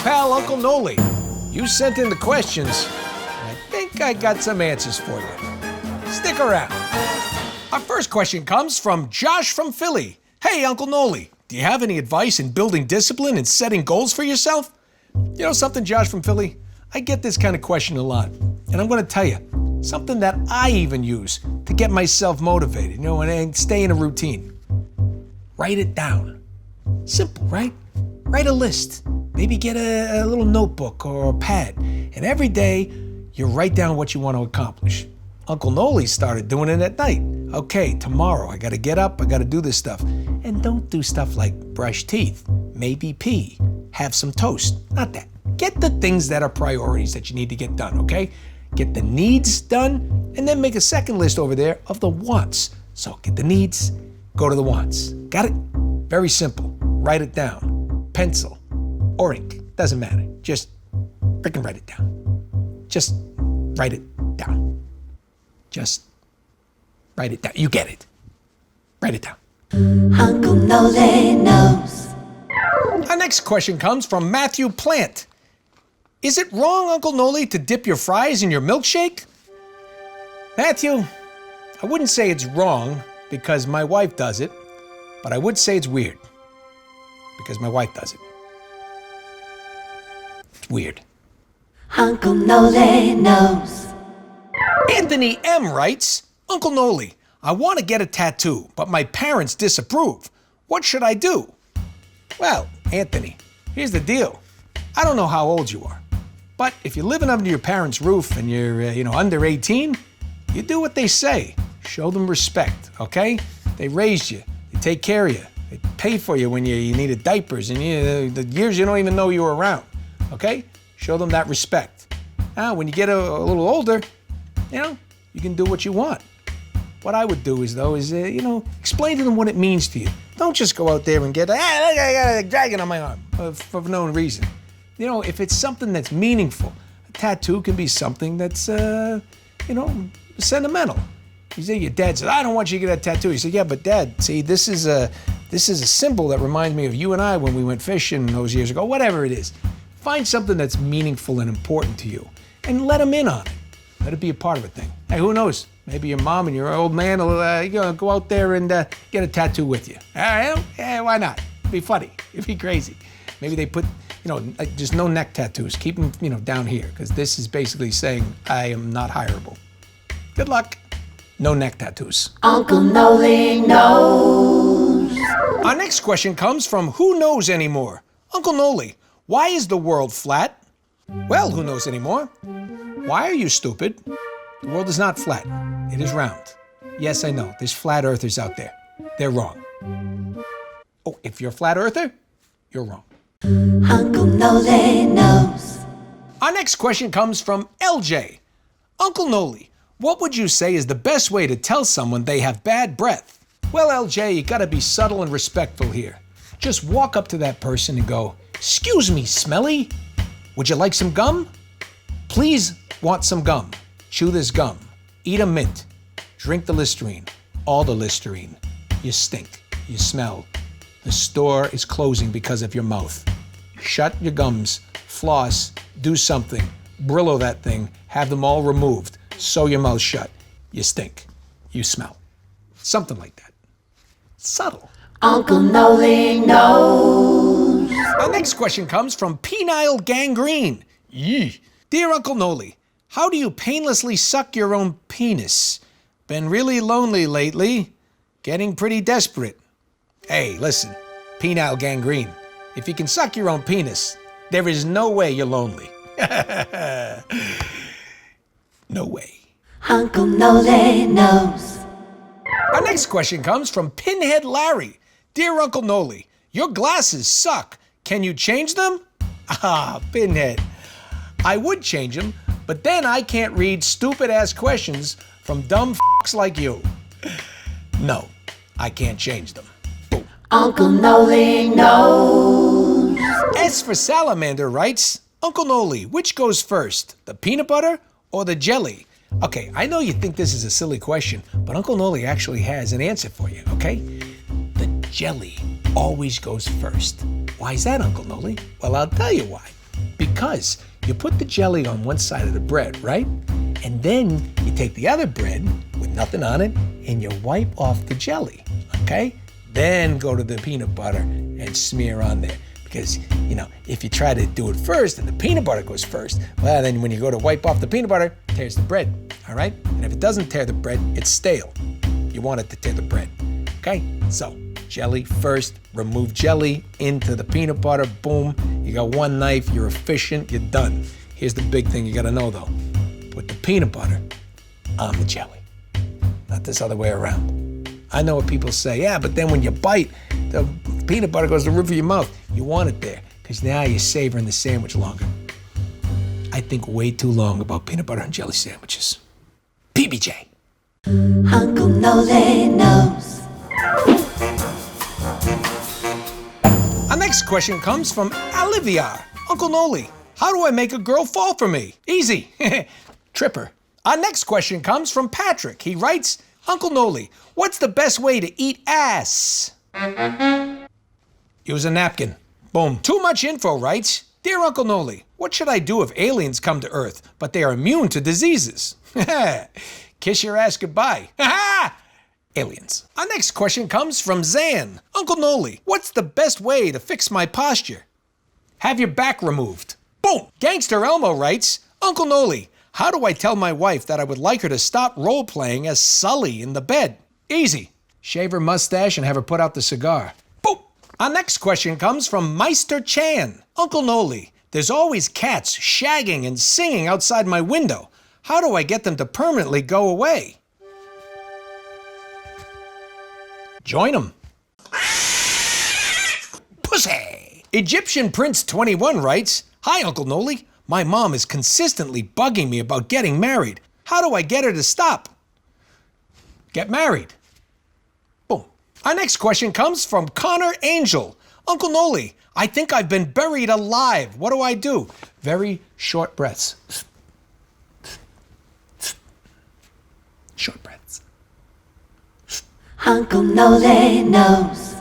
pal, Uncle Noly. You sent in the questions, and I think I got some answers for you. Stick around. Our first question comes from Josh from Philly. Hey, Uncle Noly, do you have any advice in building discipline and setting goals for yourself? You know something, Josh from Philly? I get this kind of question a lot, and I'm going to tell you, something that I even use to get myself motivated, and stay in a routine. Write it down. Simple, right? Write a list. Maybe get a little notebook or a pad, and every day you write down what you want to accomplish. Uncle Noly started doing it at night. Okay, tomorrow I got to get up, I got to do this stuff. And don't do stuff like brush teeth, maybe pee, have some toast. Not that. Get the things that are priorities that you need to get done, okay? Get the needs done, and then make a second list over there of the wants. So get the needs, go to the wants. Got it? Very simple. Write it down. Pencil or ink, doesn't matter. Just freaking write it down. Just write it down. Just write it down. You get it. Write it down. Uncle Nolan knows. Our next question comes from Matthew Plant. Is it wrong, Uncle Noly, to dip your fries in your milkshake? Matthew, I wouldn't say it's wrong because my wife does it, but I would say it's weird because my wife does it. It's weird. Uncle Nolan knows. Anthony M. writes, Uncle Noly, I want to get a tattoo, but my parents disapprove. What should I do? Well, Anthony, here's the deal. I don't know how old you are, but if you're living under your parents' roof and you're, under 18, you do what they say. Show them respect, okay? They raised you. They take care of you. They pay for you when you needed diapers and the years you don't even know you were around, okay? Show them that respect. Now, when you get a little older, you can do what you want. What I would do is, explain to them what it means to you. Don't just go out there and get, I got a dragon on my arm for no reason. If it's something that's meaningful, a tattoo can be something that's, sentimental. You say your dad said, I don't want you to get a tattoo. You say, yeah, but Dad, see, this is a symbol that reminds me of you and I when we went fishing those years ago, whatever it is. Find something that's meaningful and important to you and let them in on it. Let it be a part of a thing. Hey, who knows? Maybe your mom and your old man will go out there and get a tattoo with you. All right? Yeah, why not? It'd be funny. It'd be crazy. Maybe they put, just no neck tattoos. Keep them, down here, because this is basically saying I am not hireable. Good luck. No neck tattoos. Uncle Noly knows. Our next question comes from Who Knows Anymore? Uncle Noly, why is the world flat? Well, who knows anymore? Why are you stupid? The world is not flat. It is round. Yes, I know. There's flat earthers out there. They're wrong. Oh, if you're a flat earther, you're wrong. Uncle Noly knows. Our next question comes from LJ. Uncle Noly, what would you say is the best way to tell someone they have bad breath? Well, LJ, you gotta be subtle and respectful here. Just walk up to that person and go, "Excuse me, smelly, would you like some gum? Please want some gum. Chew this gum. Eat a mint. Drink the Listerine. All the Listerine. You stink. You smell. The store is closing because of your mouth. Shut your gums. Floss. Do something. Brillo that thing. Have them all removed. Sew your mouth shut. You stink. You smell." Something like that. Subtle. Uncle Noly knows. Our next question comes from Penile Gangrene. Yee. Dear Uncle Noly, how do you painlessly suck your own penis? Been really lonely lately. Getting pretty desperate. Hey, listen, Penile Gangrene. If you can suck your own penis, there is no way you're lonely. No way. Uncle Noly knows. Our next question comes from Pinhead Larry. Dear Uncle Noly, your glasses suck. Can you change them? Ah, Pinhead. I would change them, but then I can't read stupid-ass questions from dumb f***s like you. No, I can't change them. Boom. Uncle Noly knows. S for Salamander writes, Uncle Noly, which goes first, the peanut butter or the jelly? Okay, I know you think this is a silly question, but Uncle Noly actually has an answer for you, okay? The jelly always goes first. Why is that, Uncle Noly? Well, I'll tell you why. Because you put the jelly on one side of the bread, right? And then you take the other bread with nothing on it and you wipe off the jelly, okay? Then go to the peanut butter and smear on there. Because, if you try to do it first and the peanut butter goes first, well, then when you go to wipe off the peanut butter, it tears the bread, all right? And if it doesn't tear the bread, it's stale. You want it to tear the bread, okay? So, jelly first, remove jelly into the peanut butter, boom. You got one knife, you're efficient, you're done. Here's the big thing you gotta know though. Put the peanut butter on the jelly, not this other way around. I know what people say, yeah, but then when you bite, the peanut butter goes to the roof of your mouth. You want it there, because now you're savoring the sandwich longer. I think way too long about peanut butter and jelly sandwiches. PBJ. Uncle Noly knows. Our next question comes from Olivia. Uncle Noly, how do I make a girl fall for me? Easy. Tripper. Our next question comes from Patrick. He writes, Uncle Noly, what's the best way to eat ass? Use a napkin. Boom. Too much info writes, Dear Uncle Noly, what should I do if aliens come to Earth, but they are immune to diseases? Kiss your ass goodbye. Aliens. Our next question comes from Zan. Uncle Noly, what's the best way to fix my posture? Have your back removed. Boom. Gangster Elmo writes, Uncle Noly, how do I tell my wife that I would like her to stop role-playing as Sully in the bed? Easy. Shave her mustache and have her put out the cigar. Boom. Our next question comes from Meister Chan. Uncle Noly, there's always cats shagging and singing outside my window. How do I get them to permanently go away? Join them. Pussy. Egyptian Prince 21 writes, Hi, Uncle Noly. My mom is consistently bugging me about getting married. How do I get her to stop? Get married. Boom. Our next question comes from Connor Angel. Uncle Noly, I think I've been buried alive. What do I do? Very short breaths. Short breaths. Uncle Noly knows.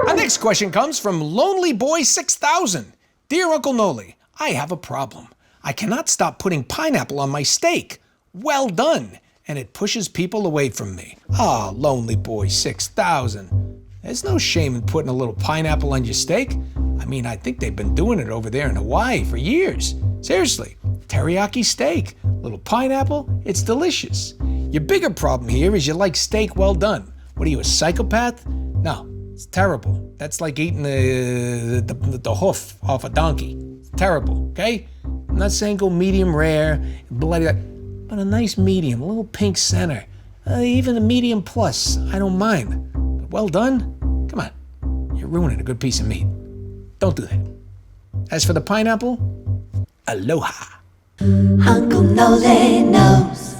Our next question comes from Lonely Boy 6000. Dear Uncle Noly, I have a problem. I cannot stop putting pineapple on my steak. Well done. And it pushes people away from me. Ah, Lonely Boy 6000. There's no shame in putting a little pineapple on your steak. I mean, I think they've been doing it over there in Hawaii for years. Seriously, teriyaki steak, little pineapple, it's delicious. Your bigger problem here is you like steak well done. What are you, a psychopath? No, it's terrible. That's like eating the hoof off a donkey. It's terrible, okay? I'm not saying go medium rare, bloody, but a nice medium, a little pink center. Even a medium plus, I don't mind. But well done? Come on, you're ruining a good piece of meat. Don't do that. As for the pineapple, aloha. Uncle Noly knows.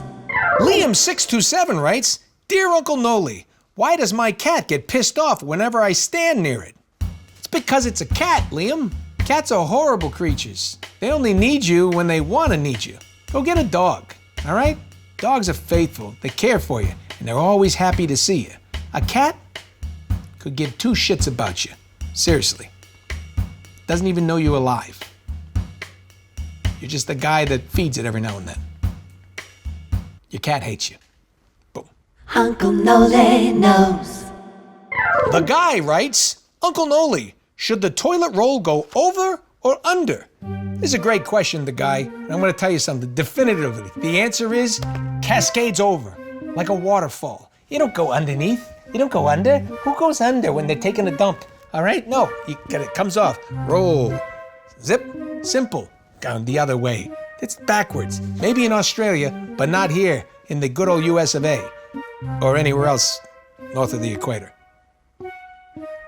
Liam627 writes, Dear Uncle Noly, why does my cat get pissed off whenever I stand near it? It's because it's a cat, Liam. Cats are horrible creatures. They only need you when they want to need you. Go get a dog, all right? Dogs are faithful, they care for you, and they're always happy to see you. A cat could give two shits about you. Seriously. Doesn't even know you're alive. You're just the guy that feeds it every now and then. Your cat hates you. Boom. Uncle Noly knows. The guy writes, Uncle Noly, should the toilet roll go over or under? This is a great question, the guy, and I'm going to tell you something definitively. The answer is cascades over, like a waterfall. You don't go underneath. You don't go under. Who goes under when they're taking a dump? All right? No, it comes off. Roll. Zip. Simple. Going the other way. It's backwards. Maybe in Australia, but not here in the good old US of A. Or anywhere else north of the equator.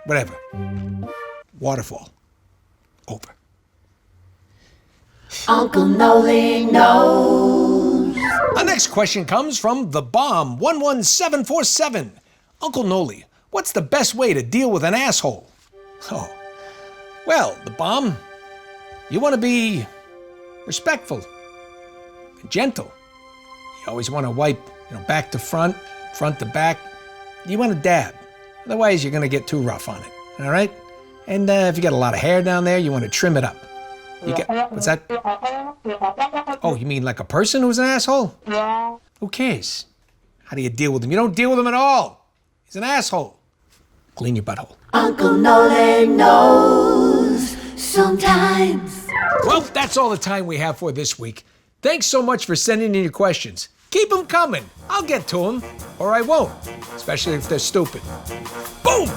Whatever. Waterfall. Over. Uncle Noly knows. Our next question comes from The Bomb 11747. Uncle Noly, what's the best way to deal with an asshole? Oh, well, The Bomb, you want to be respectful and gentle. You always want to wipe, back to front, front to back. You want to dab. Otherwise, you're going to get too rough on it, all right? And if you got a lot of hair down there, you want to trim it up. You get, what's that? Oh, you mean like a person who's an asshole? Who cares? How do you deal with him? You don't deal with him at all. He's an asshole. Clean your butthole. Uncle Noly knows sometimes. Well, that's all the time we have for this week. Thanks so much for sending in your questions. Keep them coming. I'll get to them, or I won't, especially if they're stupid. Boom!